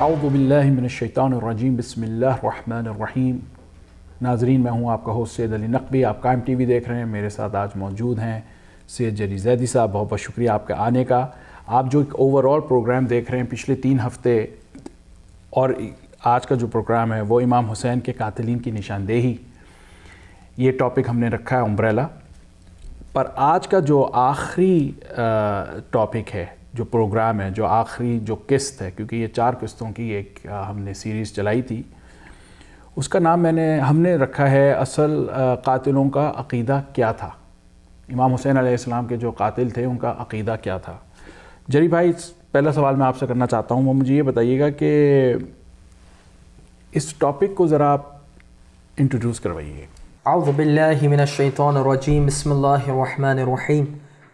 اعوذ باللہ من الشیطان الرجیم بسم اللہ الرحمن الرحیم۔ ناظرین، میں ہوں آپ کا ہوسٹ سید علی نقوی۔ آپ قائم ٹی وی دیکھ رہے ہیں۔ میرے ساتھ آج موجود ہیں سید جلی زیدی صاحب۔ بہت بہت شکریہ آپ کے آنے کا۔ آپ جو ایک اوور آل پروگرام دیکھ رہے ہیں پچھلے 3 ہفتے اور آج کا جو پروگرام ہے وہ امام حسین کے قاتلین کی نشاندہی، یہ ٹاپک ہم نے رکھا ہے امبریلا پر۔ آج کا جو آخری ٹاپک ہے، جو پروگرام ہے، جو آخری جو قسط ہے، کیونکہ یہ 4 قسطوں کی ایک ہم نے سیریز چلائی تھی، اس کا نام ہم نے رکھا ہے اصل قاتلوں کا عقیدہ کیا تھا۔ امام حسین علیہ السلام کے جو قاتل تھے ان کا عقیدہ کیا تھا۔ جری بھائی، پہلا سوال میں آپ سے کرنا چاہتا ہوں، وہ مجھے یہ بتائیے گا کہ اس ٹاپک کو ذرا آپ انٹروڈیوس کروائیے۔ اعوذ باللہ من الشیطان الرجیم، بسم اللہ الرحمن الرحیم،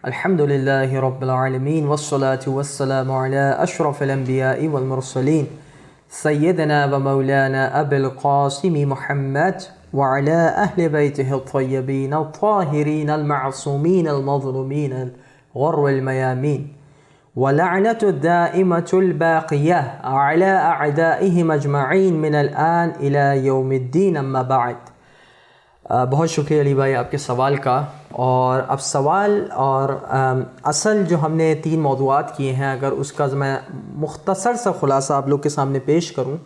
الحمد للہ رب العالمین، والصلاة والسلام علی اشرف الانبیاء والمرسلین، سیدنا و مولانا ابی القاسم محمد وعلی اہل بیتہ الطیبین الطاہرین المعصومین المظلومین الغر المیامین، ولعنة الدائمة الباقیہ علی اعدائهم اجمعین من الآن الى یوم الدین، اما بعد۔ بہت شکریہ علی بھائی آپ کے سوال کا۔ اور اب سوال اور اصل جو ہم نے 3 موضوعات کیے ہیں، اگر اس کا میں مختصر سا خلاصہ آپ لوگ کے سامنے پیش کروں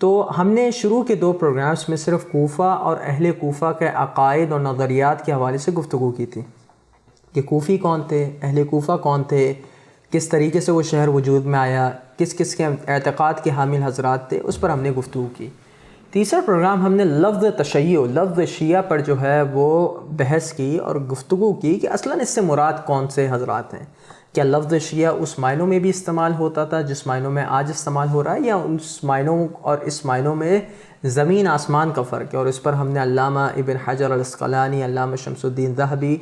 تو ہم نے شروع کے 2 پروگرامز میں صرف کوفہ اور اہل کوفہ کے عقائد اور نظریات کے حوالے سے گفتگو کی تھی کہ کوفی کون تھے، اہل کوفہ کون تھے، کس طریقے سے وہ شہر وجود میں آیا، کس کس کے اعتقاد کے حامل حضرات تھے، اس پر ہم نے گفتگو کی۔ تیسرا پروگرام ہم نے لفظ تشیع، لفظ شیعہ پر جو ہے وہ بحث کی اور گفتگو کی کہ اصلاً اس سے مراد کون سے حضرات ہیں۔ کیا لفظ شیعہ اس معنوں میں بھی استعمال ہوتا تھا جس معنوں میں آج استعمال ہو رہا ہے، یا اس معنوں اور اس معنوں میں زمین آسمان کا فرق ہے؟ اور اس پر ہم نے علامہ ابن حجر العسقلانی، علامہ شمس الدین ذہبی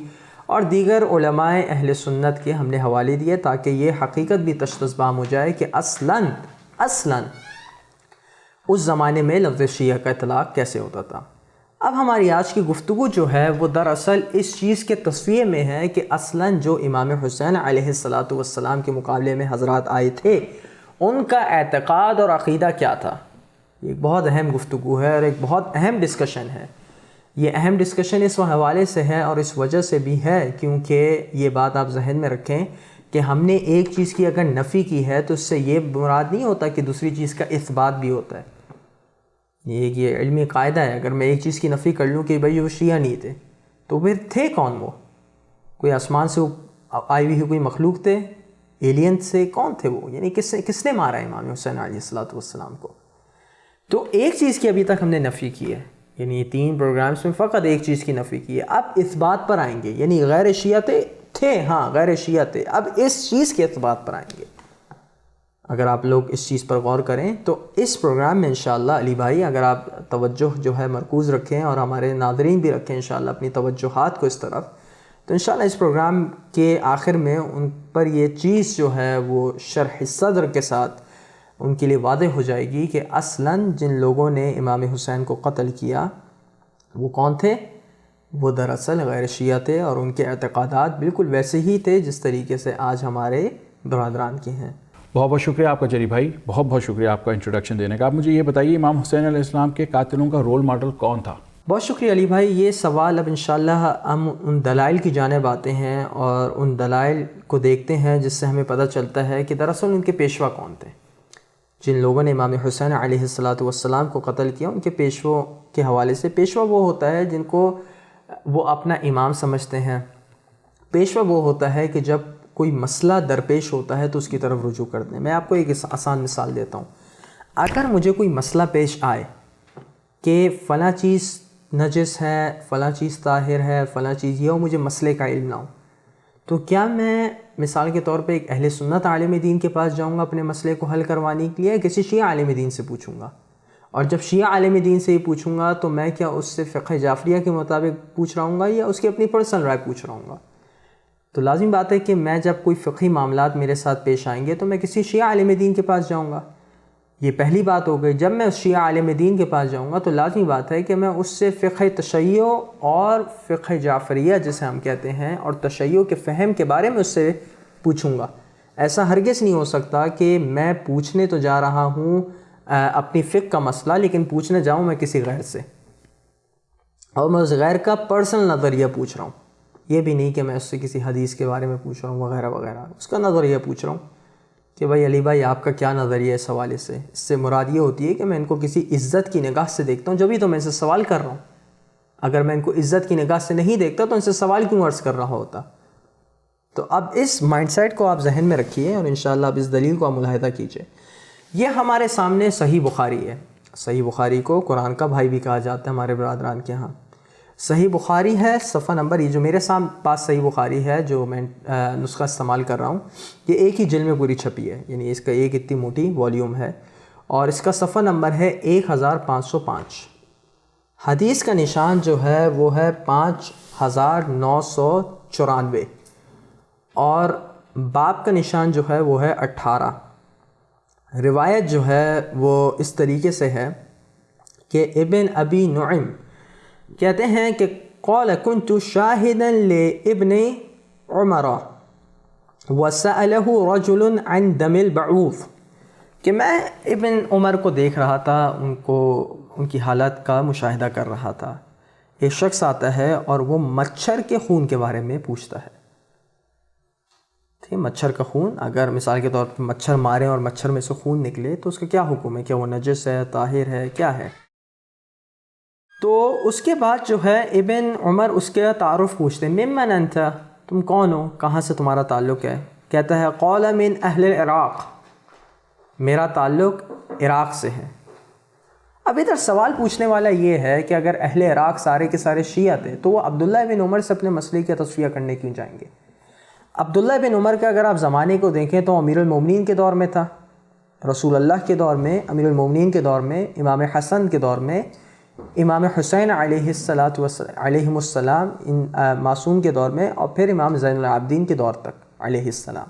اور دیگر علماء اہل سنت کے ہم نے حوالے دیے تاکہ یہ حقیقت بھی تشخیص بام ہو جائے کہ اصلاً اس زمانے میں لفظ شیعہ کا اطلاق کیسے ہوتا تھا۔ اب ہماری آج کی گفتگو جو ہے وہ دراصل اس چیز کے تصفیے میں ہے کہ اصلاً جو امام حسین علیہ السلام کے مقابلے میں حضرات آئے تھے ان کا اعتقاد اور عقیدہ کیا تھا۔ یہ ایک بہت اہم گفتگو ہے اور ایک بہت اہم ڈسکشن ہے۔ یہ اہم ڈسکشن اس حوالے سے ہے اور اس وجہ سے بھی ہے کیونکہ یہ بات آپ ذہن میں رکھیں کہ ہم نے ایک چیز کی اگر نفی کی ہے تو اس سے یہ مراد نہیں ہوتا کہ دوسری چیز کا اثبات بھی ہوتا ہے۔ یہ علمی قاعدہ ہے، اگر میں ایک چیز کی نفی کر لوں کہ بھئی وہ شیعہ نہیں تھے تو پھر تھے کون؟ وہ کوئی آسمان سے آئی ہوئی کوئی مخلوق تھے، ایلین سے؟ کون تھے وہ؟ یعنی کس نے مارا امام حسین علیہ السلام کو؟ تو ایک چیز کی ابھی تک ہم نے نفی کی ہے، یعنی یہ 3 پروگرامز میں فقط ایک چیز کی نفی کی ہے۔ اب اس بات پر آئیں گے، یعنی غیر شیعہ تھے، ہاں غیر شیعہ تھے، اب اس چیز کے اثبات پر آئیں گے۔ اگر آپ لوگ اس چیز پر غور کریں تو اس پروگرام میں انشاءاللہ علی بھائی اگر آپ توجہ جو ہے مرکوز رکھیں اور ہمارے ناظرین بھی رکھیں انشاءاللہ اپنی توجہات کو اس طرف، تو انشاءاللہ اس پروگرام کے آخر میں ان پر یہ چیز جو ہے وہ شرح صدر کے ساتھ ان کے لیے واضح ہو جائے گی کہ اصلاً جن لوگوں نے امام حسین کو قتل کیا وہ کون تھے۔ وہ دراصل غیر شیعہ تھے اور ان کے اعتقادات بالکل ویسے ہی تھے جس طریقے سے آج ہمارے برادران کے ہیں۔ بہت بہت شکریہ آپ کا جری بھائی، بہت بہت شکریہ آپ کا انٹروڈکشن دینے کا۔ آپ مجھے یہ بتائیے امام حسین علیہ السلام کے قاتلوں کا رول ماڈل کون تھا؟ بہت شکریہ علی بھائی، یہ سوال اب انشاءاللہ ہم ان دلائل کی جانب آتے ہیں اور ان دلائل کو دیکھتے ہیں جس سے ہمیں پتہ چلتا ہے کہ دراصل ان کے پیشوا کون تھے۔ جن لوگوں نے امام حسین علیہ السلام کو قتل کیا ان کے پیشوں کے حوالے سے، پیشوا وہ ہوتا ہے جن کو وہ اپنا امام سمجھتے ہیں۔ پیشوا وہ ہوتا ہے کہ جب کوئی مسئلہ درپیش ہوتا ہے تو اس کی طرف رجوع کر دیں۔ میں آپ کو ایک آسان مثال دیتا ہوں۔ اگر مجھے کوئی مسئلہ پیش آئے کہ فلاں چیز نجس ہے، فلاں چیز طاہر ہے، فلاں چیز یہ ہو، مجھے مسئلے کا علم نہ ہو، تو کیا میں مثال کے طور پہ ایک اہل سنت عالم دین کے پاس جاؤں گا اپنے مسئلے کو حل کروانے کے لیے، کسی شیعہ عالم دین سے پوچھوں گا؟ اور جب شیعہ عالم دین سے ہی پوچھوں گا تو میں کیا اس سے فقہ جعفریہ کے مطابق پوچھ رہا ہوں گا یا اس کی اپنی پرسنل رائے پوچھ رہا ہوں گا؟ تو لازم بات ہے کہ میں جب کوئی فقہی معاملات میرے ساتھ پیش آئیں گے تو میں کسی شیعہ عالم دین کے پاس جاؤں گا۔ یہ پہلی بات ہو گئی۔ جب میں اس شیعہ عالم دین کے پاس جاؤں گا تو لازمی بات ہے کہ میں اس سے فقہ تشیع اور فقہ جعفریہ جسے ہم کہتے ہیں اور تشیع کے فہم کے بارے میں اس سے پوچھوں گا۔ ایسا ہرگز نہیں ہو سکتا کہ میں پوچھنے تو جا رہا ہوں اپنی فقہ کا مسئلہ، لیکن پوچھنے جاؤں میں کسی غیر سے، اور میں اس غیر کا پرسنل نظریہ پوچھ رہا ہوں. یہ بھی نہیں کہ میں اس سے کسی حدیث کے بارے میں پوچھ رہا ہوں وغیرہ وغیرہ، اس کا نظریہ پوچھ رہا ہوں کہ بھائی علی بھائی آپ کا کیا نظریہ ہے اس حوالے سے. اس سے مراد یہ ہوتی ہے کہ میں ان کو کسی عزت کی نگاہ سے دیکھتا ہوں، جبھی تو میں ان سے سوال کر رہا ہوں. اگر میں ان کو عزت کی نگاہ سے نہیں دیکھتا تو ان سے سوال کیوں عرض کر رہا ہوتا. تو اب اس مائنڈ سیٹ کو آپ ذہن میں رکھیے اور انشاءاللہ اب اس دلیل کو آپ ملاحظہ کیجئے. یہ ہمارے سامنے صحیح بخاری ہے. صحیح بخاری کو قرآن کا بھائی بھی کہا جاتا ہے ہمارے برادران کے ہاں. صحیح بخاری ہے صفحہ نمبر، یہ جو میرے پاس صحیح بخاری ہے جو میں نسخہ استعمال کر رہا ہوں، یہ ایک ہی جلد میں پوری چھپی ہے، یعنی اس کا ایک اتنی موٹی والیوم ہے، اور اس کا صفحہ نمبر ہے 1505. حدیث کا نشان جو ہے وہ ہے 5994، اور باب کا نشان جو ہے وہ ہے 18. روایت جو ہے وہ اس طریقے سے ہے کہ ابن ابی نعیم کہتے ہیں کہ قال كنت شاهدا لابن عمر وسأله رجل عن دم البعوض، کہ میں ابن عمر کو دیکھ رہا تھا، ان کی حالت کا مشاہدہ کر رہا تھا. ایک شخص آتا ہے اور وہ مچھر کے خون کے بارے میں پوچھتا ہے. مچھر کا خون، اگر مثال کے طور پر مچھر ماریں اور مچھر میں سے خون نکلے تو اس کا کیا حکم ہے، کیا وہ نجس ہے، طاہر ہے، کیا ہے؟ تو اس کے بعد جو ہے ابن عمر اس کے تعارف پوچھتے ہیں، ممن انت، تم کون ہو، کہاں سے تمہارا تعلق ہے؟ کہتا ہے قال من اہل العراق، میرا تعلق عراق سے ہے. اب ادھر سوال پوچھنے والا یہ ہے کہ اگر اہل عراق سارے کے سارے شیعہ تھے تو وہ عبداللہ بن عمر سے اپنے مسئلے کا تصفیہ کرنے کیوں جائیں گے؟ عبداللہ بن عمر کا اگر آپ زمانے کو دیکھیں تو امیر المومنین کے دور میں تھا، رسول اللہ کے دور میں، امیر المومنین کے دور میں، امام حسن کے دور میں، امام حسین علیہم السلام معصوم کے دور میں، اور پھر امام زین العابدین کے دور تک علیہ السلام.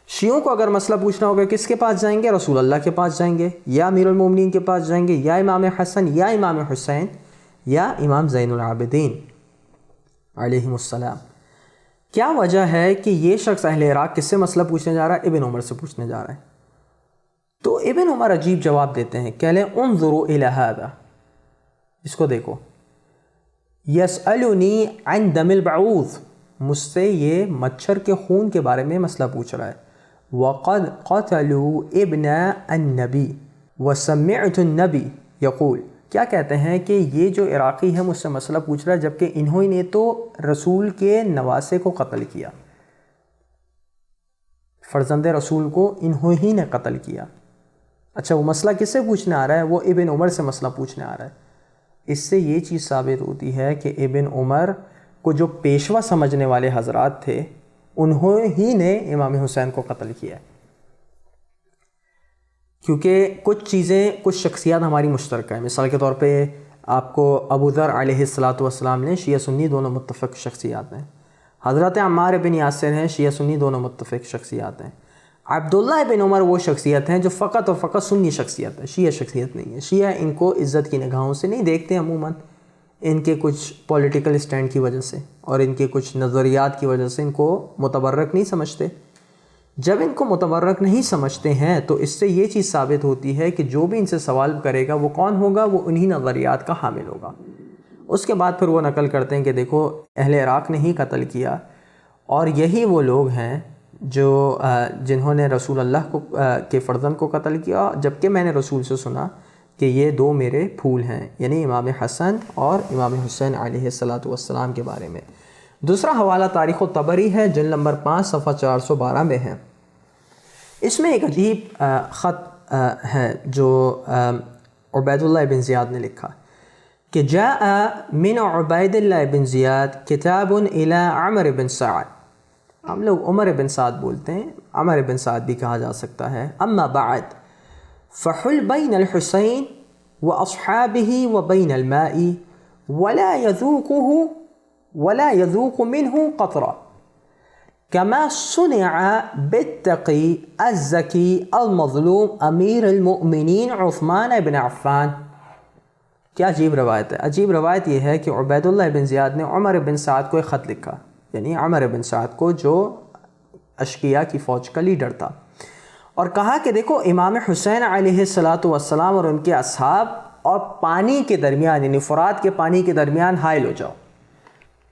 شیعوں کو اگر مسئلہ پوچھنا ہوگا کس کے پاس جائیں گے؟ رسول اللہ کے پاس جائیں گے، یا امیر المومنین کے پاس جائیں گے، یا امام حسن، یا امام حسین، یا امام زین العابدین علیہم السلام. کیا وجہ ہے کہ یہ شخص اہل عراق کس سے مسئلہ پوچھنے جا رہا ہے؟ ابن عمر سے پوچھنے جا رہا ہے. تو ابن عمر عجیب جواب دیتے ہیں، کہہ لیں انظروا الی ھذا، اس کو دیکھو، یسألنی عن دم البعوض، مجھ سے یہ مچھر کے خون کے بارے میں مسئلہ پوچھ رہا ہے. وقد قتلوا ابن النبی وسمعت النبی یقول، کیا کہتے ہیں کہ یہ جو عراقی ہے مجھ سے مسئلہ پوچھ رہا ہے جبکہ انہوں نے تو رسول کے نواسے کو قتل کیا، فرزند رسول کو انہوں ہی نے قتل کیا. اچھا وہ مسئلہ کس سے پوچھنے آ رہا ہے؟ وہ ابن عمر سے مسئلہ پوچھنے آ رہا ہے. اس سے یہ چیز ثابت ہوتی ہے کہ ابن عمر کو جو پیشوا سمجھنے والے حضرات تھے انہوں ہی نے امام حسین کو قتل کیا، کیونکہ کچھ چیزیں، کچھ شخصیات ہماری مشترکہ ہیں. مثال کے طور پہ آپ کو ابو ذر علیہ السلام نے، شیعہ سنی دونوں متفق شخصیات ہیں. حضرت عمار بن یاسر ہیں، شیعہ سنی دونوں متفق شخصیات ہیں. عبداللہ بن عمر وہ شخصیت ہیں جو فقط اور فقط سنی شخصیت ہے، شیعہ شخصیت نہیں ہے. شیعہ ان کو عزت کی نگاہوں سے نہیں دیکھتے عموماً، ان کے کچھ پولیٹیکل سٹینڈ کی وجہ سے اور ان کے کچھ نظریات کی وجہ سے ان کو متبرک نہیں سمجھتے. جب ان کو متبرک نہیں سمجھتے ہیں تو اس سے یہ چیز ثابت ہوتی ہے کہ جو بھی ان سے سوال کرے گا وہ کون ہوگا؟ وہ انہی نظریات کا حامل ہوگا. اس کے بعد پھر وہ نقل کرتے ہیں کہ دیکھو اہل عراق نے ہی قتل کیا، اور یہی وہ لوگ ہیں جو جنہوں نے رسول اللہ کو کے فرزند کو قتل کیا، جبکہ میں نے رسول سے سنا کہ یہ دو میرے پھول ہیں، یعنی امام حسن اور امام حسین علیہ السلام کے بارے میں. دوسرا حوالہ تاریخ الطبری ہے، جلد نمبر 5 صفحہ 412 میں ہے. اس میں ایک عجیب خط ہے جو عبید اللہ بن زیاد نے لکھا کہ جاء من عبید اللہ بن زیاد کتاب الى عمر بن سعد. ہم لوگ عمر بن سعد بولتے ہیں، عمر بن سعد بھی کہا جا سکتا ہے. اما بعد فحل بین الحسین واصحابہ وبین الماء ولا يذوق منه قطرہ كما صنع بالتقی الزکی المظلوم امیر المؤمنین عثمان بن عفان. کیا عجیب روایت ہے. عجیب روایت یہ ہے کہ عبید اللہ بن زیاد نے عمر بن سعد کو ایک خط لکھا، یعنی عمر بن سعد کو جو اشقیاء کی فوج کا لیڈر تھا، اور کہا کہ دیکھو امام حسین علیہ السلام اور ان کے اصحاب اور پانی کے درمیان، یعنی فرات کے پانی کے درمیان حائل ہو جاؤ،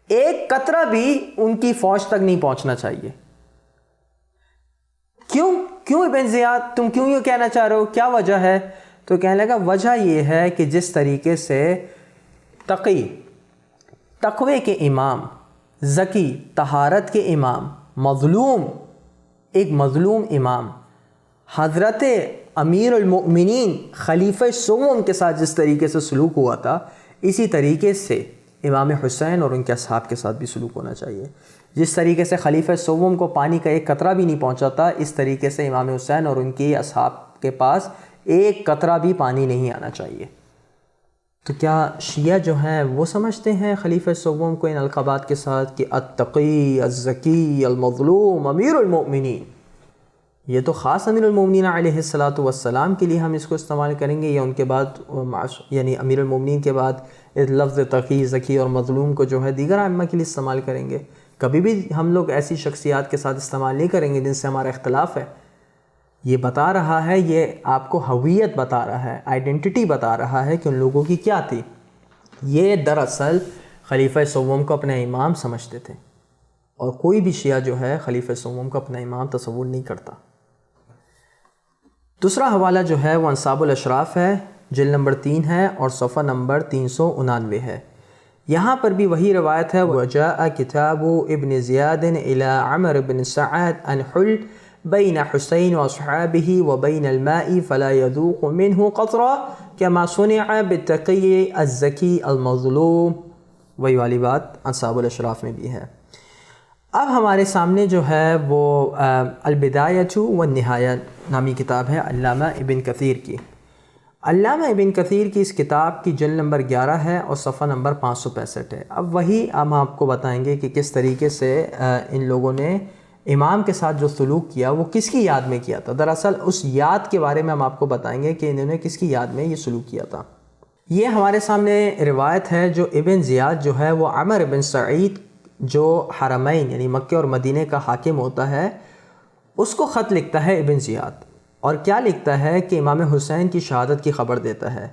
ایک قطرہ بھی ان کی فوج تک نہیں پہنچنا چاہیے۔ کیوں ابن زیاد تم کیوں یہ کہنا چاہ رہے ہو، کیا وجہ ہے؟ تو کہنے لگا وجہ یہ ہے کہ جس طریقے سے تقوی کے امام، زکی، طہارت کے امام، ایک مظلوم امام حضرت امیر المؤمنین خلیفہ سوم کے ساتھ جس طریقے سے سلوک ہوا تھا، اسی طریقے سے امام حسین اور ان کے اصحاب کے ساتھ بھی سلوک ہونا چاہیے۔ جس طریقے سے خلیفہ سوم کو پانی کا ایک قطرہ بھی نہیں پہنچا تھا، اس طریقے سے امام حسین اور ان کی اصحاب کے پاس ایک قطرہ بھی پانی نہیں آنا چاہیے۔ تو کیا شیعہ جو ہیں وہ سمجھتے ہیں خلیفہ سوم کو ان القابات کے ساتھ کہ التقی، الزکی، المظلوم، امیر المؤمنین؟ یہ تو خاص امیر المؤمنین علیہ السلام کے لیے ہم اس کو استعمال کریں گے، یا ان کے بعد یعنی امیر المؤمنین کے بعد لفظ تقی، زکی اور مظلوم کو جو ہے دیگر ائمہ کے لیے استعمال کریں گے؟ کبھی بھی ہم لوگ ایسی شخصیات کے ساتھ استعمال نہیں کریں گے جن سے ہمارا اختلاف ہے۔ یہ بتا رہا ہے، یہ آپ کو ہویت بتا رہا ہے، آئیڈینٹی بتا رہا ہے کہ ان لوگوں کی کیا تھی۔ یہ دراصل خلیفہ سوم کو اپنا امام سمجھتے تھے، اور کوئی بھی شیعہ جو ہے خلیفہ سوم کو اپنا امام تصور نہیں کرتا۔ دوسرا حوالہ جو ہے وہ انصاب الاشراف ہے، جلد نمبر 3 ہے اور صفحہ نمبر 399 ہے۔ یہاں پر بھی وہی روایت ہے، وَجَاءَ كِتَابُ ابن زیاد إِلَى عمر بن سعد أن حل بين حسين وأصحابه وبين الماء فلا يذوق منه قطرة كما صنع بالتقي الزكي المظلوم۔ وہی والی بات انصاب الاشراف میں بھی ہے۔ اب ہمارے سامنے جو ہے وہ البدایۃ والنہایہ نامی کتاب ہے علامہ ابن کثیر کی۔ علامہ ابن کثیر کی اس کتاب کی جلد نمبر 11 ہے اور صفحہ نمبر 565 ہے۔ اب وہی ہم آپ کو بتائیں گے کہ کس طریقے سے ان لوگوں نے امام کے ساتھ جو سلوک کیا وہ کس کی یاد میں کیا تھا۔ دراصل اس یاد کے بارے میں ہم آپ کو بتائیں گے کہ انہوں نے کس کی یاد میں یہ سلوک کیا تھا۔ یہ ہمارے سامنے روایت ہے جو ابن زیاد جو ہے وہ عمر بن سعید جو حرمین یعنی مکہ اور مدینہ کا حاکم ہوتا ہے، اس کو خط لکھتا ہے ابن زیاد، اور کیا لکھتا ہے کہ امام حسین کی شہادت کی خبر دیتا ہے۔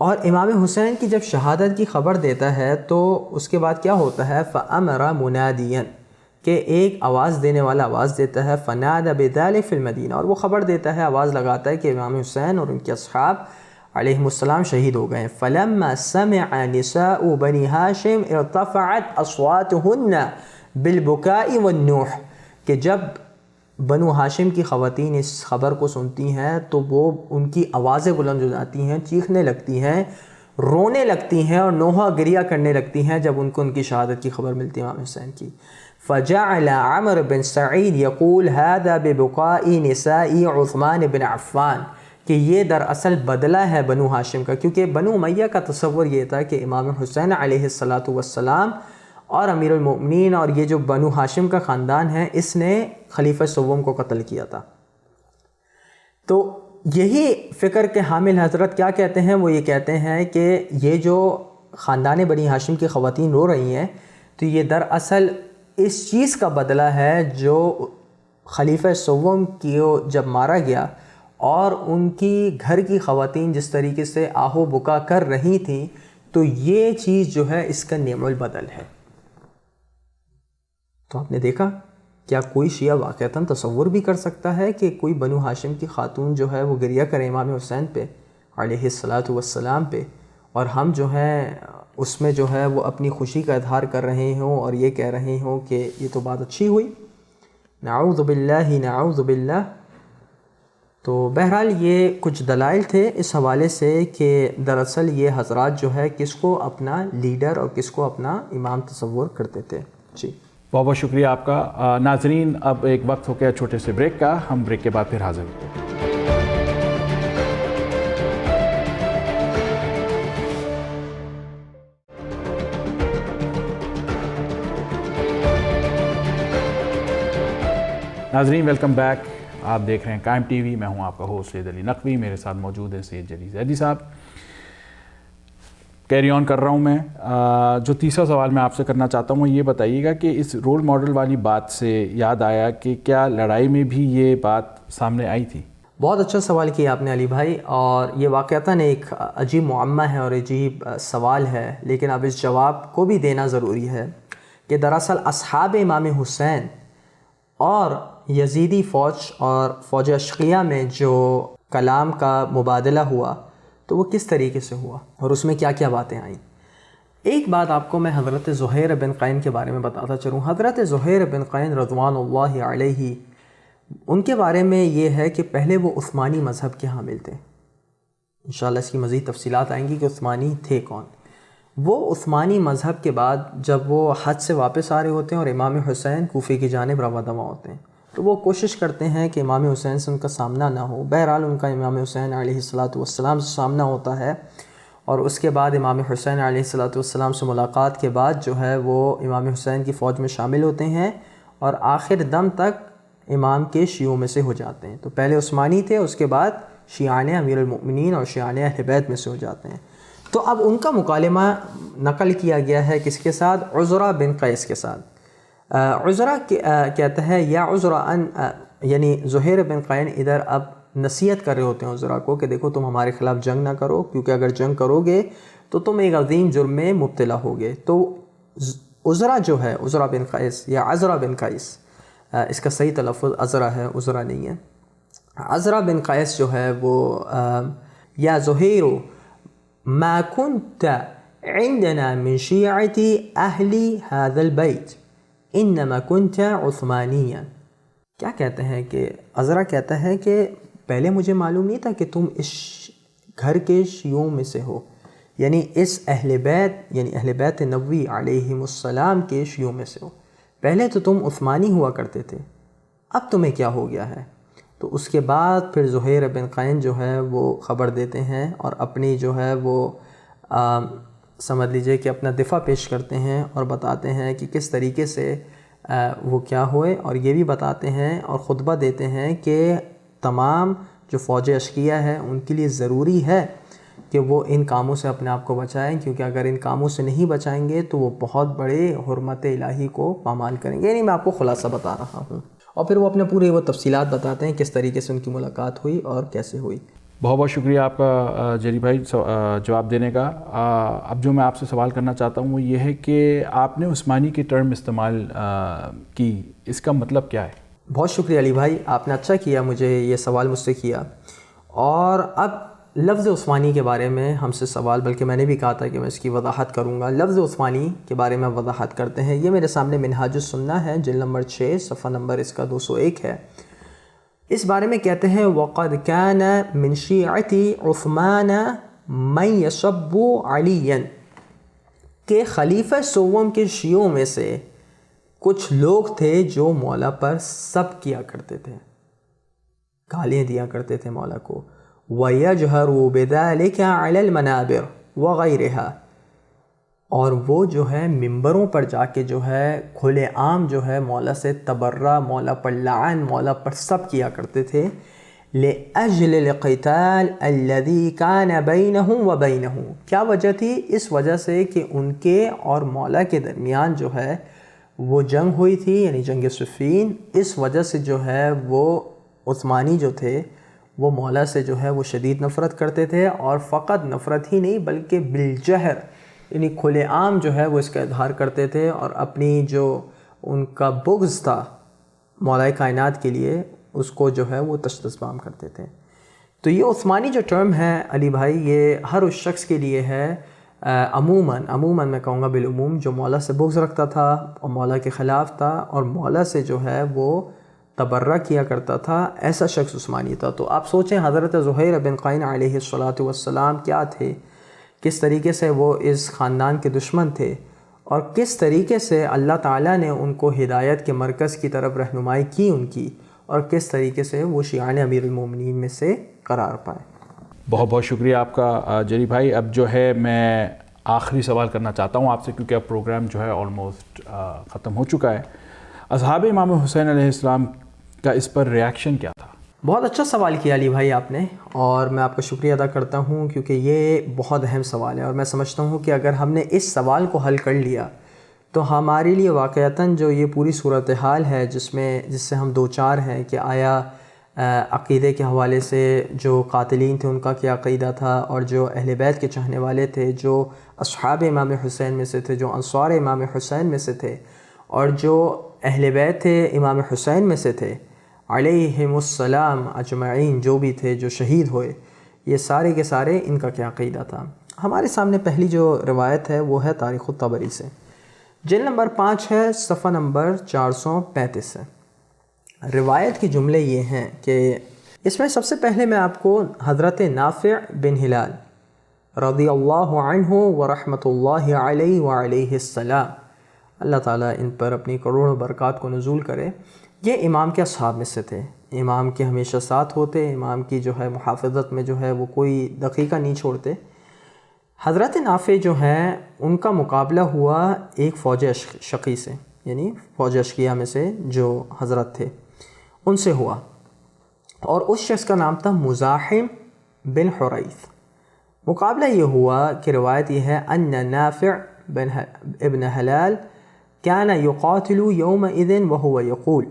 اور امام حسین کی جب شہادت کی خبر دیتا ہے تو اس کے بعد کیا ہوتا ہے، فَأَمَرَ مُنَادِيًا، کہ ایک آواز دینے والا آواز دیتا ہے، فَنَادَ بِذَلِكَ فِي الْمَدِينَةِ، اور وہ خبر دیتا ہے، آواز لگاتا ہے کہ امام حسین اور ان کے اصحاب علیہم السلام شہید ہو گئے ہیں۔ فَلَمَّا سَمِعَ نِسَاءُ بَنِي هَاشِمٍ ارْتَفَعَتْ أَصْوَاتُهُنَّ بِالْبُكَاءِ وَالنُّوحِ، کہ جب بنو ہاشم کی خواتین اس خبر کو سنتی ہیں تو وہ ان کی آوازیں بلند ہو جاتی ہیں، چیخنے لگتی ہیں، رونے لگتی ہیں اور نوحہ گریہ کرنے لگتی ہیں جب ان کو ان کی شہادت کی خبر ملتی ہے امام حسین کی۔ فجعل عمر بن سعید یقول هذا ببقاء نساء عثمان بن عفان، کہ یہ دراصل بدلہ ہے بنو ہاشم کا، کیونکہ بنو امیہ کا تصور یہ تھا کہ امام حسین علیہ السلام اور امیر المؤمنین اور یہ جو بنو ہاشم کا خاندان ہے اس نے خلیفہ سوم کو قتل کیا تھا۔ تو یہی فکر کے حامل حضرت کیا کہتے ہیں، وہ یہ کہتے ہیں کہ یہ جو خاندان بنی ہاشم کی خواتین رو رہی ہیں تو یہ دراصل اس چیز کا بدلہ ہے جو خلیفہ سوم کو جب مارا گیا اور ان کی گھر کی خواتین جس طریقے سے آہو بکا کر رہی تھیں، تو یہ چیز جو ہے اس کا نعم البدل ہے۔ تو آپ نے دیکھا کیا کوئی شیعہ واقعتاً تصور بھی کر سکتا ہے کہ کوئی بنو ہاشم کی خاتون جو ہے وہ گریہ کرے امام حسین پہ علیہ السلام پہ، اور ہم جو ہیں اس میں جو ہے وہ اپنی خوشی کا اظہار کر رہے ہوں اور یہ کہہ رہے ہوں کہ یہ تو بات اچھی ہوئی؟ نعوذ باللہ نعوذ باللہ۔ تو بہرحال یہ کچھ دلائل تھے اس حوالے سے کہ دراصل یہ حضرات جو ہے کس کو اپنا لیڈر اور کس کو اپنا امام تصور کرتے تھے۔ جی بہت بہت شکریہ آپ کا۔ ناظرین اب ایک وقت ہو گیا چھوٹے سے بریک کا، ہم بریک کے بعد پھر حاضر ہیں۔ ناظرین ویلکم بیک، آپ دیکھ رہے ہیں قائم ٹی وی، میں ہوں آپ کا ہوسٹ سید علی نقوی، میرے ساتھ موجود ہیں سید جلی زیدی صاحب۔ کیری آن کر رہا ہوں میں. جو تیسرا سوال میں آپ سے کرنا چاہتا ہوں وہ یہ بتائیے گا کہ اس رول ماڈل والی بات سے یاد آیا کہ کیا لڑائی میں بھی یہ بات سامنے آئی تھی؟ بہت اچھا سوال کیا آپ نے علی بھائی، اور یہ واقعتاً ایک عجیب معمہ ہے اور عجیب سوال ہے، لیکن اب اس جواب کو بھی دینا ضروری ہے کہ دراصل اصحاب امام حسین اور یزیدی فوج اور فوج اشقیہ میں جو کلام کا مبادلہ ہوا تو وہ کس طریقے سے ہوا اور اس میں کیا کیا باتیں آئیں. ایک بات آپ کو میں حضرت زہیر بن قین کے بارے میں بتاتا چلوں. حضرت زہیر بن قین رضوان اللہ علیہ، ان کے بارے میں یہ ہے کہ پہلے وہ عثمانی مذہب کے حامل تھے. انشاءاللہ اس کی مزید تفصیلات آئیں گی کہ عثمانی تھے کون. وہ عثمانی مذہب کے بعد جب وہ حج سے واپس آ رہے ہوتے ہیں اور امام حسین کوفے کی جانب رواں دواں ہوتے ہیں تو وہ کوشش کرتے ہیں کہ امام حسین سے ان کا سامنا نہ ہو. بہرحال ان کا امام حسین علیہ السلام سے سامنا ہوتا ہے، اور اس کے بعد امام حسین علیہ السلام سے ملاقات کے بعد جو ہے وہ امام حسین کی فوج میں شامل ہوتے ہیں اور آخر دم تک امام کے شیعوں میں سے ہو جاتے ہیں. تو پہلے عثمانی تھے، اس کے بعد شیعان امیر المؤمنین اور شیعان اہل بیت میں سے ہو جاتے ہیں. تو اب ان کا مکالمہ نقل کیا گیا ہے کس کے ساتھ؟ عزرہ بن قیس کے ساتھ. عزرہ کہتا ہے یا عزرہ ان، یعنی زہیر بن قین ادھر اب نصیحت کر رہے ہوتے ہیں عزرہ کو کہ دیکھو تم ہمارے خلاف جنگ نہ کرو، کیونکہ اگر جنگ کرو گے تو تم ایک عظیم جرم میں مبتلا ہوگے. تو عزرہ جو ہے، عزرہ بن قیس یا عزرہ بن قیس، اس کا صحیح تلفظ عزرہ ہے، عزرہ نہیں ہے. عزرہ بن قیس جو ہے وہ یا زہیر ما كنت عندنا من شیعتی اہلی هذا البیت انما كنت عثمانیا. کیا کہتے ہیں کہ عزرہ کہتا ہے کہ پہلے مجھے معلوم نہیں تھا کہ تم اس گھر کے شیعوں میں سے ہو، یعنی اس اہل بیت، یعنی اہل بیت نبوی علیہم السلام کے شیعوں میں سے ہو. پہلے تو تم عثمانی ہوا کرتے تھے، اب تمہیں کیا ہو گیا ہے؟ تو اس کے بعد پھر زہیر بن قین جو ہے وہ خبر دیتے ہیں اور اپنی جو ہے وہ سمجھ لیجئے کہ اپنا دفاع پیش کرتے ہیں اور بتاتے ہیں کہ کس طریقے سے وہ کیا ہوئے، اور یہ بھی بتاتے ہیں اور خطبہ دیتے ہیں کہ تمام جو فوج اشقیہ ہے ان کے لیے ضروری ہے کہ وہ ان کاموں سے اپنے آپ کو بچائیں، کیونکہ اگر ان کاموں سے نہیں بچائیں گے تو وہ بہت بڑے حرمت الہی کو پامال کریں گے. یعنی میں آپ کو خلاصہ بتا رہا ہوں، اور پھر وہ اپنے پورے وہ تفصیلات بتاتے ہیں کس طریقے سے ان کی ملاقات ہوئی اور کیسے ہوئی. بہت بہت شکریہ آپ کا جری بھائی جواب دینے کا. اب جو میں آپ سے سوال کرنا چاہتا ہوں وہ یہ ہے کہ آپ نے عثمانی کی ٹرم استعمال کی، اس کا مطلب کیا ہے؟ بہت شکریہ علی بھائی، آپ نے اچھا کیا مجھے یہ سوال مجھ سے کیا. اور اب لفظ عثمانی کے بارے میں ہم سے سوال، بلکہ میں نے بھی کہا تھا کہ میں اس کی وضاحت کروں گا. لفظ عثمانی کے بارے میں وضاحت کرتے ہیں. یہ میرے سامنے منہاج السنہ ہے، جلد نمبر 6، صفحہ نمبر اس کا 201 ہے. اس بارے میں کہتے ہیں وَقَدْ كَانَ مِنْ شِيعَةِ عُثْمَانَ مَنْ يَسُبُّ عَلِيًّا، کہ خلیفہ سوم کے شیعوں میں سے کچھ لوگ تھے جو مولا پر سب کیا کرتے تھے، گالیاں دیا کرتے تھے مولا کو. وَيَجْهَرُوا بِذَلِكَ عَلَى الْمَنَابِرِ وَغَيْرِهَا، اور وہ جو ہے ممبروں پر جا کے جو ہے کھلے عام جو ہے مولا سے تبرہ، مولا پر لعن، مولا پر سب کیا کرتے تھے. لِأَجْلِ الْقِتَالِ الَّذِي كَانَ بَيْنَهُمْ وَبَيْنَهُ، کیا وجہ تھی؟ اس وجہ سے کہ ان کے اور مولا کے درمیان جو ہے وہ جنگ ہوئی تھی، یعنی جنگ صفین. اس وجہ سے جو ہے وہ عثمانی جو تھے وہ مولا سے جو ہے وہ شدید نفرت کرتے تھے، اور فقط نفرت ہی نہیں بلکہ بالجہر، یعنی کھلے عام جو ہے وہ اس کا اظہار کرتے تھے، اور اپنی جو ان کا بغض تھا مولا کائنات کے لیے اس کو جو ہے وہ تشدد کرتے تھے. تو یہ عثمانی جو ٹرم ہے علی بھائی، یہ ہر اس شخص کے لیے ہے عموماً میں کہوں گا بالعموم، جو مولا سے بغض رکھتا تھا اور مولا کے خلاف تھا اور مولا سے جو ہے وہ تبرہ کیا کرتا تھا، ایسا شخص عثمانی تھا. تو آپ سوچیں حضرت زہیر بن قین علیہ السلام کیا تھے، کس طریقے سے وہ اس خاندان کے دشمن تھے، اور کس طریقے سے اللہ تعالیٰ نے ان کو ہدایت کے مرکز کی طرف رہنمائی کی ان کی، اور کس طریقے سے وہ شیعان امیر المومنین میں سے قرار پائے. بہت بہت شکریہ آپ کا جری بھائی. اب جو ہے میں آخری سوال کرنا چاہتا ہوں آپ سے، کیونکہ اب پروگرام جو ہے آلموسٹ ختم ہو چکا ہے. اصحاب امام حسین علیہ السلام کا اس پر ریاکشن کیا تھا؟ بہت اچھا سوال کیا علی بھائی آپ نے، اور میں آپ کا شکریہ ادا کرتا ہوں کیونکہ یہ بہت اہم سوال ہے، اور میں سمجھتا ہوں کہ اگر ہم نے اس سوال کو حل کر لیا تو ہمارے لیے واقعتاً جو یہ پوری صورتحال ہے جس سے ہم دو چار ہیں کہ آیا عقیدے کے حوالے سے جو قاتلین تھے ان کا کیا عقیدہ تھا، اور جو اہل بیت کے چاہنے والے تھے، جو اصحاب امام حسین میں سے تھے، جو انصار امام حسین میں سے تھے، اور جو اہل بیت تھے امام حسین میں سے تھے علیہم السلام اجمعین، جو بھی تھے جو شہید ہوئے، یہ سارے کے سارے ان کا کیا عقیدہ تھا۔ ہمارے سامنے پہلی جو روایت ہے وہ ہے تاریخ الطبری سے، جلد نمبر 5 ہے، صفحہ نمبر 435 سے۔ روایت کے جملے یہ ہیں کہ اس میں سب سے پہلے میں آپ کو حضرت نافع بن ہلال رضی اللہ عنہ ورحمۃ اللہ علیہ وعلیہ السلام، اللہ تعالیٰ ان پر اپنی کروڑوں برکات کو نزول کرے، یہ امام کے اصحاب میں سے تھے، امام کے ہمیشہ ساتھ ہوتے، امام کی جو ہے محافظت میں جو ہے وہ کوئی دقیقہ نہیں چھوڑتے۔ حضرت نافع جو ہیں ان کا مقابلہ ہوا ایک فوج شقی سے، یعنی فوج اشقیہ میں سے جو حضرت تھے ان سے ہوا، اور اس شخص کا نام تھا مزاحم بن حریث۔ مقابلہ یہ ہوا کہ روایت یہ ہے ان نافع ابن حلال كان يقاتل يومئذ وهو يقول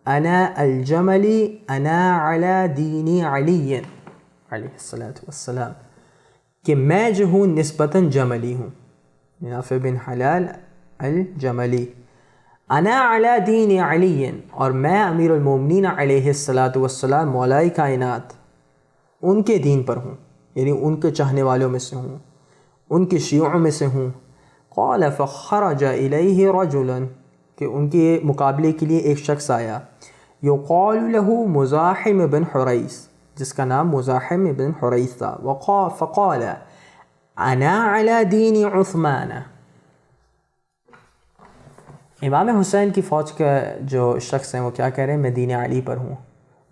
انا الجمل انا على دین علی علیہ السلام، کہ میں جو ہوں نسبتاً جملی ہوں، نافع بن حلال الجملی، انا علی دین علی، اور میں امیر المومنین علیہ السلام مولائے کائنات ان کے دین پر ہوں، یعنی ان کے چاہنے والوں میں سے ہوں، ان کے شیعوں میں سے ہوں۔ قال فخرج الیہ رجلا، کہ ان کے مقابلے کے لیے ایک شخص آیا، یقال له مزاحم بن حریث، جس کا نام مزاحم بن حریث تھا، فقال انا علی دین عثمان، امام حسین کی فوج کا جو شخص ہیں وہ کیا کہہ رہے ہیں، میں دین علی پر ہوں۔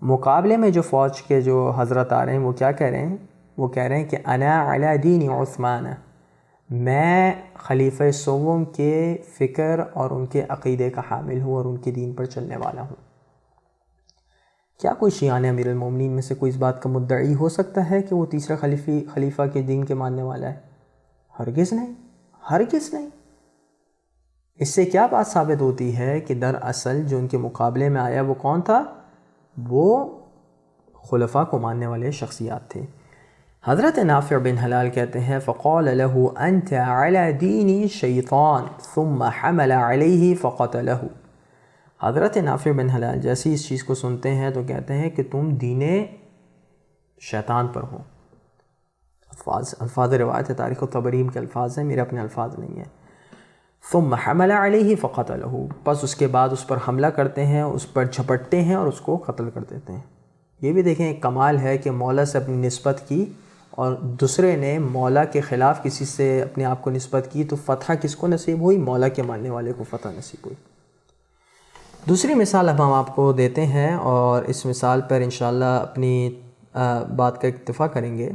مقابلے میں جو فوج کے جو حضرت آ رہے ہیں وہ کیا کہہ رہے ہیں، وہ کہہ رہے ہیں کہ انا علی دین عثمان، میں خلیفہ سوم کے فکر اور ان کے عقیدے کا حامل ہوں اور ان کے دین پر چلنے والا ہوں۔ کیا کوئی شیعان امیر المومنین میں سے کوئی اس بات کا مدعی ہو سکتا ہے کہ وہ تیسرا خلیفہ کے دین کے ماننے والا ہے؟ ہرگز نہیں، ہرگز نہیں۔ اس سے کیا بات ثابت ہوتی ہے کہ دراصل جو ان کے مقابلے میں آیا وہ کون تھا؟ وہ خلفاء کو ماننے والے شخصیات تھے۔ حضرت نافع بن حلال کہتے ہیں فقال له انت على دین شیطان ثم حمل علیہ فقتلہ، حضرت نافع بن حلال جیسی اس چیز کو سنتے ہیں تو کہتے ہیں کہ تم دین شیطان پر ہو۔ الفاظ روایت ہے، تاریخ الطبری کے الفاظ ہیں، میرے اپنے الفاظ نہیں ہیں۔ ثم حمل علیہ فقتلہ، پس اس کے بعد اس پر حملہ کرتے ہیں، اس پر جھپٹتے ہیں اور اس کو قتل کر دیتے ہیں۔ یہ بھی دیکھیں ایک کمال ہے کہ مولا سے اپنی نسبت کی اور دوسرے نے مولا کے خلاف کسی سے اپنے آپ کو نسبت کی تو فتح کس کو نصیب ہوئی؟ مولا کے ماننے والے کو فتح نصیب ہوئی۔ دوسری مثال اب ہم آپ کو دیتے ہیں اور اس مثال پر انشاءاللہ اپنی بات کا اکتفا کریں گے،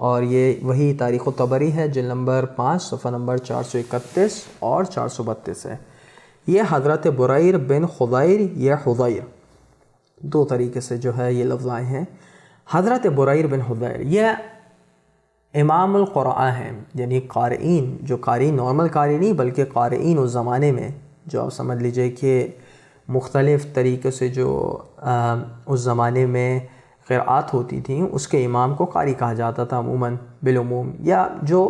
اور یہ وہی تاریخ الطبری ہے، جلد نمبر 5 صفحہ نمبر 431 اور 432 ہے۔ یہ حضرت بریر بن خضیر یا حضیر، دو طریقے سے جو ہے یہ لفظ آئے ہیں۔ حضرت بریر بن خضیر یہ امام القراء ہیں، یعنی قارئین، جو قاری نارمل قاری نہیں بلکہ قارئین اس زمانے میں، جو آپ سمجھ لیجئے کہ مختلف طریقے سے جو اس زمانے میں قراءات ہوتی تھیں اس کے امام کو قاری کہا جاتا تھا عموماً بالعموم، یا جو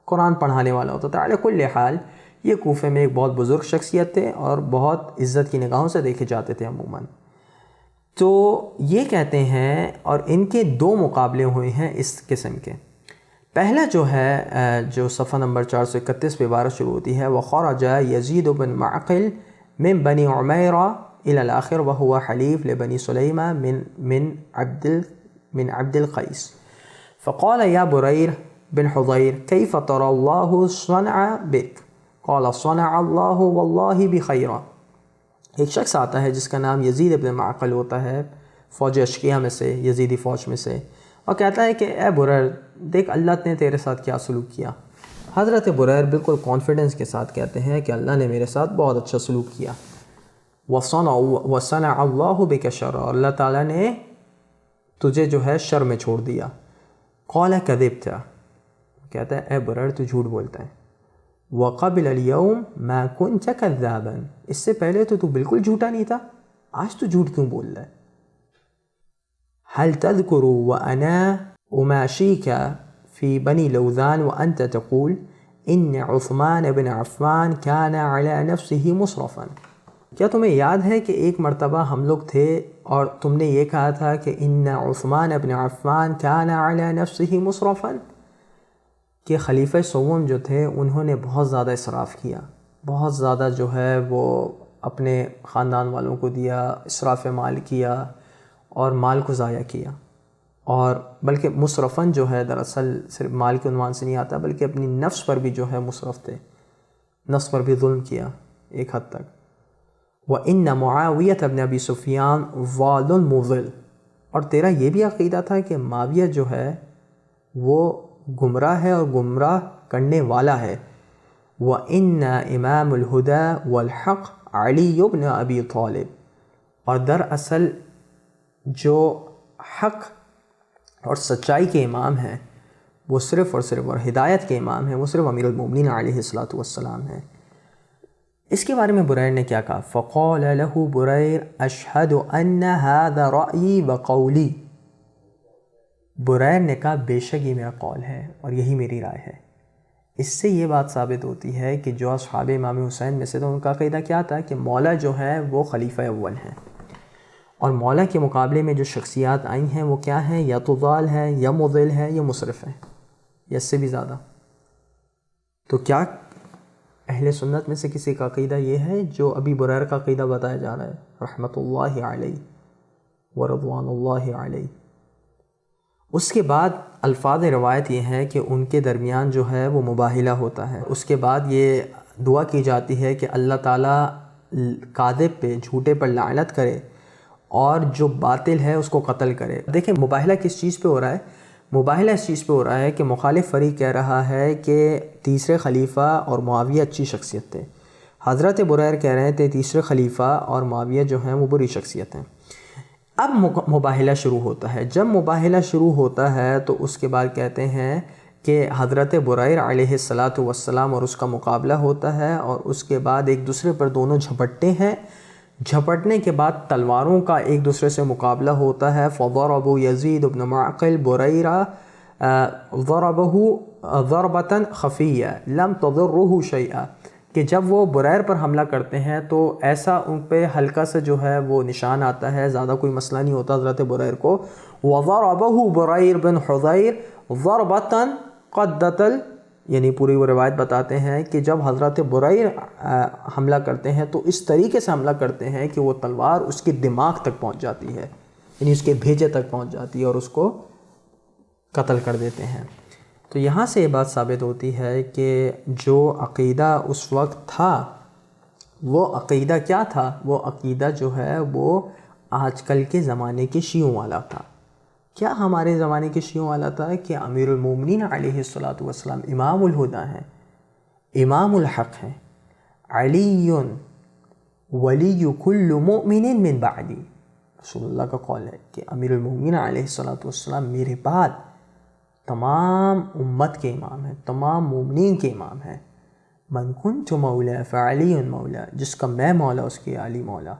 قرآن پڑھانے والا ہوتا تھا۔ علی کل حال یہ کوفے میں ایک بہت بزرگ شخصیت تھے اور بہت عزت کی نگاہوں سے دیکھے جاتے تھے عموماً۔ تو یہ کہتے ہیں، اور ان کے دو مقابلے ہوئے ہیں اس قسم کے۔ پہلا جو ہے جو صفحہ نمبر 431 پہ عبارت شروع ہوتی ہے، وَخَرَجَ يَزِيدُ بن معقل من بني عميرة إلى الآخر وهو حليف لبني سليمة من عبد القيس، فقال يا برير بن حضير كيف ترى الله صنع بك؟ قال صنع الله والله بخيرا۔ ایک شخص آتا ہے جس کا نام یزید ابن معقل ہوتا ہے، فوج اشقیہ میں سے، یزیدی فوج میں سے، اور کہتا ہے کہ اے بریر دیکھ اللہ نے تیرے ساتھ کیا سلوک کیا۔ حضرت بریر بالکل کانفیڈنس کے ساتھ کہتے ہیں کہ اللہ نے میرے ساتھ بہت اچھا سلوک کیا۔ وَصَنَعَ اللَّهُ بِكَ شَرًّا، اور اللہ تعالیٰ نے تجھے جو ہے شر میں چھوڑ دیا۔ قال کذبت، کہتا ہے اے بریر تو جھوٹ بولتا ہے۔ وقبل اليوم ما كنت كذابا، اس سے پہلے تو بالکل جھوٹا نہیں تھا، آج تو جھوٹ کیوں بول رہا ہے؟ هل تذكر وأنا أماشيك في بني لوذان وأنت تقول إن عثمان بن عفان كان على نفسه مصرفا، کیا تمہیں یاد ہے کہ ایک مرتبہ ہم لوگ تھے اور تم نے یہ کہا تھا کہ ان عثمان بن عفان كان على نفسه مصرفا، کہ خلیفہ سوم جو تھے انہوں نے بہت زیادہ اسراف کیا، بہت زیادہ جو ہے وہ اپنے خاندان والوں کو دیا، اسراف مال کیا اور مال کو ضائع کیا، اور بلکہ مصرفاً جو ہے دراصل صرف مال کے عنوان سے نہیں آتا بلکہ اپنی نفس پر بھی جو ہے مصرف تھے، نفس پر بھی ظلم کیا ایک حد تک۔ وَإِنَّ مُعَاوِيَةَ بْنَ أَبِي سُفْيَانَ ضَالٌ مُضِلٌ، اور تیرا یہ بھی عقیدہ تھا کہ معاویہ جو ہے وہ گمراہ ہے اور گمراہ کرنے والا ہے۔ وَإِنَّ إِمَامُ الْهُدَى وَالْحَقِّ عَلِيُّ بْنُ أَبِي طَالِبٍ، اور دراصل جو حق اور سچائی کے امام ہیں وہ صرف اور ہدایت کے امام ہیں وہ صرف امیر المومنین علیہ السلام ہیں۔ اس کے بارے میں بریر نے کیا کہا؟ فقال له بریر اشہد ان هذا رأیی وقولی، بریر نے کہا بے شک یہ میرا قول ہے اور یہی میری رائے ہے۔ اس سے یہ بات ثابت ہوتی ہے کہ جو اصحاب امام حسین میں سے تو ان کا عقیدہ کیا تھا کہ مولا جو ہے وہ خلیفہ اول ہیں، اور مولا کے مقابلے میں جو شخصیات آئی ہیں وہ کیا ہیں؟ یا تو ضال ہے یا مضل ہے یا مصرف ہے، یا اس سے بھی زیادہ۔ تو کیا اہل سنت میں سے کسی کا عقیدہ یہ ہے جو ابھی بریر کا عقیدہ بتایا جا رہا ہے رحمۃ اللہ علیہ ورضوان اللہ علیہ؟ اس کے بعد الفاظ روایت یہ ہے کہ ان کے درمیان جو ہے وہ مباہلہ ہوتا ہے۔ اس کے بعد یہ دعا کی جاتی ہے کہ اللہ تعالیٰ کاذب پہ، جھوٹے پر لعنت کرے اور جو باطل ہے اس کو قتل کرے۔ دیکھیں مباہلہ کس چیز پہ ہو رہا ہے؟ مباہلہ اس چیز پہ ہو رہا ہے کہ مخالف فریق کہہ رہا ہے کہ تیسرے خلیفہ اور معاویہ اچھی شخصیت تھے، حضرت بریر کہہ رہے تھے تیسرے خلیفہ اور معاویہ جو ہیں وہ بری شخصیت ہیں۔ اب مباہلہ شروع ہوتا ہے۔ جب مباہلہ شروع ہوتا ہے تو اس کے بعد کہتے ہیں کہ حضرت بریر علیہ السلام اور اس کا مقابلہ ہوتا ہے، اور اس کے بعد ایک دوسرے پر دونوں جھپٹتے ہیں۔ جھپٹنے کے بعد تلواروں کا ایک دوسرے سے مقابلہ ہوتا ہے۔ فضربوا یزید بن معقل بریرہ ضربہ ضربۃ خفیہ لم تضرہ شیئا، کہ جب وہ بریر پر حملہ کرتے ہیں تو ایسا ان پہ ہلکا سا جو ہے وہ نشان آتا ہے، زیادہ کوئی مسئلہ نہیں ہوتا حضرت بریر کو۔ وضربہ بریر بن حضیر ضربۃ قدت، یعنی پوری وہ روایت بتاتے ہیں کہ جب حضرت بریر حملہ کرتے ہیں تو اس طریقے سے حملہ کرتے ہیں کہ وہ تلوار اس کے دماغ تک پہنچ جاتی ہے، یعنی اس کے بھیجے تک پہنچ جاتی ہے اور اس کو قتل کر دیتے ہیں۔ تو یہاں سے یہ بات ثابت ہوتی ہے کہ جو عقیدہ اس وقت تھا وہ عقیدہ کیا تھا؟ وہ عقیدہ جو ہے وہ آج کل کے زمانے کے شیعوں والا تھا۔ کیا ہمارے زمانے کے شیعوں والا تھا کہ امیر المومنین علیہ السلام امام الہدیٰ ہیں، امام الحق ہیں، علی ولی کل مؤمن من بعدی، رسول اللہ کا قول ہے کہ امیر المومنین علیہ السلام میرے بعد تمام امت کے امام ہیں، تمام مومنین کے امام ہیں۔ من کنت مولا فعلی مولا، جس کا میں مولا اس کے علی مولا۔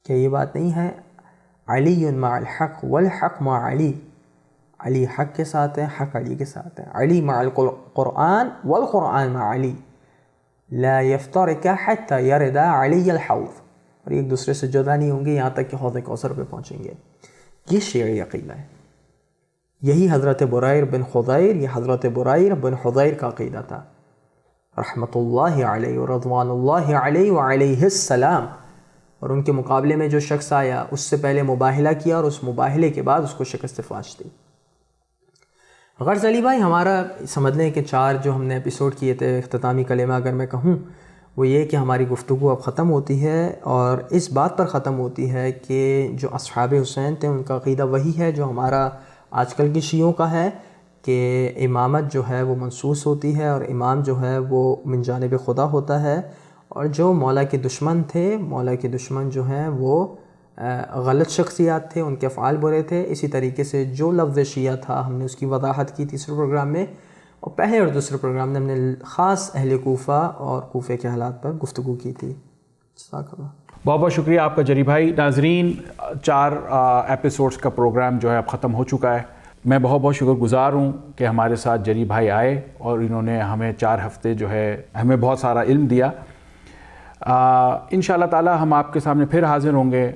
کیا یہ بات نہیں ہے؟ علی مع الحق والحق مع علی، علی حق کے ساتھ ہے، حق علی کے ساتھ ہے۔ علی مع القرآن والقرآن مع علی، لا یفترق حتی یرد علی الحوض، اور ایک دوسرے سے جدا نہیں ہوں گے یہاں تک کہ حوض کوثر پہ پہنچیں گے۔ یہ شیعی عقیدہ ہے۔ یہی حضرت بریر بن حضیر، یہ حضرت بریر بن حضیر کا عقیدہ تھا رحمۃ اللہ علیہ ورضوان اللہ علیہ وعلیہ السلام۔ اور ان کے مقابلے میں جو شخص آیا اس سے پہلے مباہلہ کیا اور اس مباہلے کے بعد اس کو شکست فاش دی۔ غرض علی بھائی ہمارا سمجھ لیں کہ 4 جو ہم نے ایپیسوڈ کیے تھے، اختتامی کلمہ اگر میں کہوں وہ یہ کہ ہماری گفتگو اب ختم ہوتی ہے، اور اس بات پر ختم ہوتی ہے کہ جو اصحاب حسین تھے ان کا عقیدہ وہی ہے جو ہمارا آج کل کی شیعوں کا ہے، کہ امامت جو ہے وہ منصوص ہوتی ہے اور امام جو ہے وہ من جانب خدا ہوتا ہے، اور جو مولا کے دشمن تھے، مولا کے دشمن جو ہیں وہ غلط شخصیات تھے، ان کے افعال برے تھے. اسی طریقے سے جو لفظ شیعہ تھا ہم نے اس کی وضاحت کی تیسرے پروگرام میں، اور پہلے اور دوسرے پروگرام میں ہم نے خاص اہل کوفہ اور کوفے کے حالات پر گفتگو کی تھی. جزاک اللہ. بہت بہت شکریہ آپ کا جری بھائی. ناظرین 4 ایپیسوڈز کا پروگرام جو ہے اب ختم ہو چکا ہے. میں بہت بہت شکر گزار ہوں کہ ہمارے ساتھ جری بھائی آئے اور انہوں نے ہمیں 4 ہفتے جو ہے ہمیں بہت سارا علم دیا. انشاءاللہ تعالی ہم آپ کے سامنے پھر حاضر ہوں گے.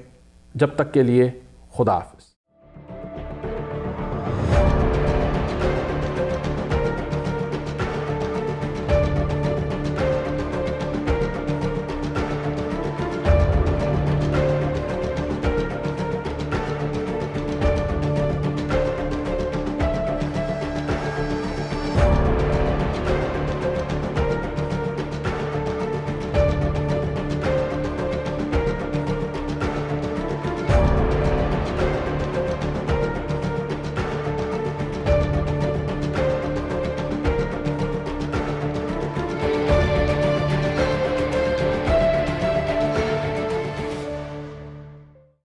جب تک کے لیے خدا حافظ.